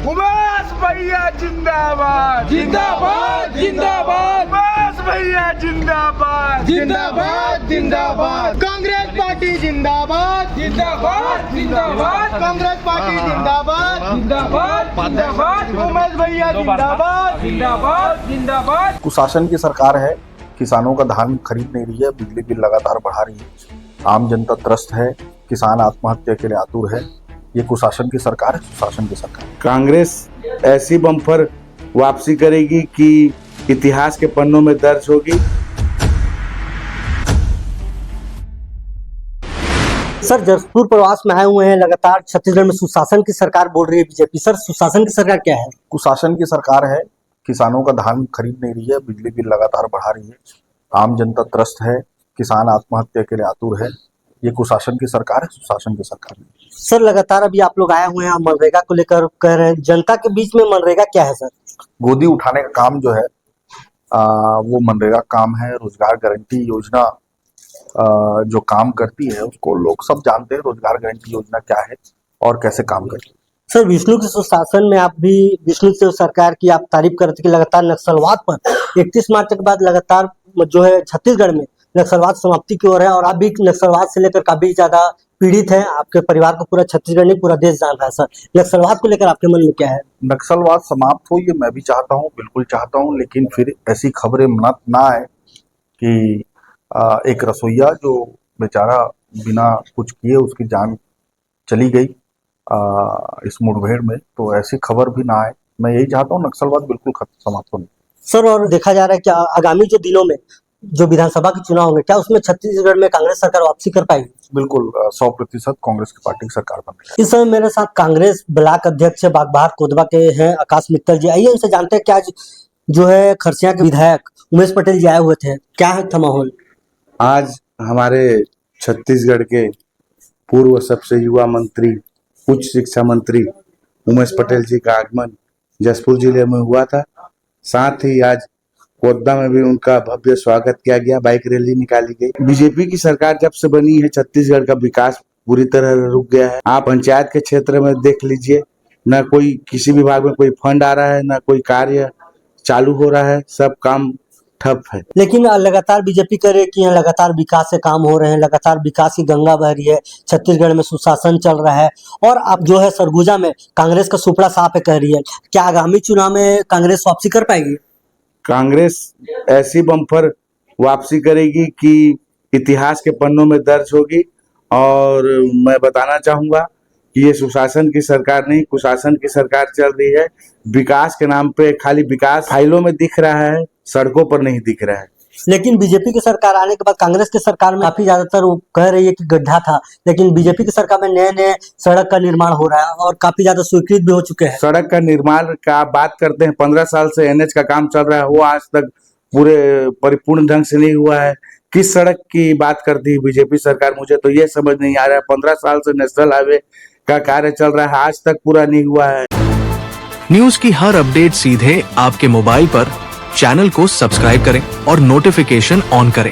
उमेश भैया जिंदाबाद जिंदाबाद जिंदाबाद उमेश भैया जिंदाबाद जिंदाबाद जिंदाबाद कांग्रेस पार्टी जिंदाबाद जिंदाबाद जिंदाबाद कांग्रेस पार्टी जिंदाबाद जिंदाबाद जिंदाबाद उमेश भैया जिंदाबाद जिंदाबाद जिंदाबाद। कुशासन की सरकार है, किसानों का धान खरीद नहीं रही है, बिजली बिल लगातार बढ़ा रही है, आम जनता त्रस्त है, किसान आत्महत्या के लिए आतुर है। ये कुशासन की सरकार है, सुशासन की सरकार। कांग्रेस ऐसी बम्पर वापसी करेगी कि इतिहास के पन्नों में दर्ज होगी। सर, जसपुर प्रवास में आए हुए हैं, लगातार छत्तीसगढ़ में सुशासन की सरकार बोल रही है बीजेपी। सर, सुशासन की सरकार क्या है? कुशासन की सरकार है, किसानों का धान खरीद नहीं रही है, बिजली बिल लगातार बढ़ा रही है, आम जनता त्रस्त है, किसान आत्महत्या के लिए आतुर है। ये कुशासन की सरकार है, सुशासन की सरकार है। सर, लगातार अभी आप लोग आए हुए हैं, मनरेगा को लेकर कह रहे हैं, जनता के बीच में मनरेगा क्या है सर? गोदी उठाने का काम जो है वो मनरेगा काम है। रोजगार गारंटी योजना जो काम करती है उसको लोग सब जानते हैं, रोजगार गारंटी योजना क्या है और कैसे काम करती है। सर, विष्णु के सुशासन में आप भी विष्णु से सरकार की आप तारीफ करते कि लगातार नक्सलवाद पर 31 मार्च के बाद लगातार जो है छत्तीसगढ़ में नक्सलवाद समाप्ति की ओर है और आप भी नक्सलवाद से लेकर काफी ज्यादा पीड़ित हैं। आपके परिवार को पूरा छत्तीसगढ़ नहीं पूरा देश जान रहा है। सर, नक्सलवाद को लेकर आपके मन में क्या है? नक्सलवाद समाप्त हो, ये मैं भी चाहता हूँ, बिल्कुल चाहता हूँ, लेकिन फिर ऐसी खबरें ना आए कि एक रसोइया जो बेचारा बिना कुछ किए उसकी जान चली गई इस मुठभेड़ में, तो ऐसी खबर भी ना आए। मैं यही चाहता हूँ, नक्सलवाद बिल्कुल समाप्त होने। सर, और देखा जा रहा है कि आगामी जो दिनों में जो विधानसभा के चुनाव होंगे, क्या उसमें छत्तीसगढ़ में कांग्रेस सरकार वापसी कर पाएगी? बिल्कुल 100% कांग्रेस की पार्टी की सरकार बन रही है। इस समय मेरे साथ कांग्रेस ब्लॉक अध्यक्ष बागबाहर कोदबा के हैं आकाश मित्तल जी। आइए उनसे जानते हैं कि आज जो है खरसिया के विधायक उमेश पटेल जी आए हुए थे, क्या था माहौल? आज हमारे छत्तीसगढ़ के पूर्व सबसे युवा मंत्री, उच्च शिक्षा मंत्री उमेश पटेल जी का आगमन जसपुर जिले में हुआ था। साथ ही आज कोदबा में भी उनका भव्य स्वागत किया गया, बाइक रैली निकाली गई। बीजेपी की सरकार जब से बनी है, छत्तीसगढ़ का विकास पूरी तरह रुक गया है। आप पंचायत के क्षेत्र में देख लीजिए, न कोई किसी विभाग में कोई फंड आ रहा है, न कोई कार्य चालू हो रहा है, सब काम ठप है। लेकिन लगातार बीजेपी करे कि यहाँ लगातार विकास से काम हो रहे हैं, लगातार विकास की गंगा बह रही है, छत्तीसगढ़ में सुशासन चल रहा है और आप जो है सरगुजा में कांग्रेस का सुपड़ा साफ है कह रही है। क्या आगामी चुनाव में कांग्रेस वापसी कर पाएगी? कांग्रेस ऐसी बम्पर वापसी करेगी कि इतिहास के पन्नों में दर्ज होगी। और मैं बताना चाहूंगा कि ये सुशासन की सरकार नहीं, कुशासन की सरकार चल रही है। विकास के नाम पे खाली विकास फाइलों में दिख रहा है, सड़कों पर नहीं दिख रहा है। लेकिन बीजेपी की सरकार आने के बाद कांग्रेस की सरकार में काफी ज्यादातर वो कह रही है कि गड्ढा था, लेकिन बीजेपी की सरकार में नए नए सड़क का निर्माण हो रहा है और काफी ज्यादा स्वीकृत भी हो चुके हैं। सड़क का निर्माण का आप बात करते हैं, 15 साल से एनएच का काम चल रहा है, वो आज तक पूरे परिपूर्ण ढंग से नहीं हुआ है। किस सड़क की बात करती है बीजेपी सरकार? मुझे तो ये समझ नहीं आ रहा है। 15 साल से नेशनल हाईवे का कार्य चल रहा है, आज तक पूरा नहीं हुआ है। न्यूज की हर अपडेट सीधे आपके मोबाइल पर चैनल को सब्सक्राइब करें और नोटिफिकेशन ऑन करें।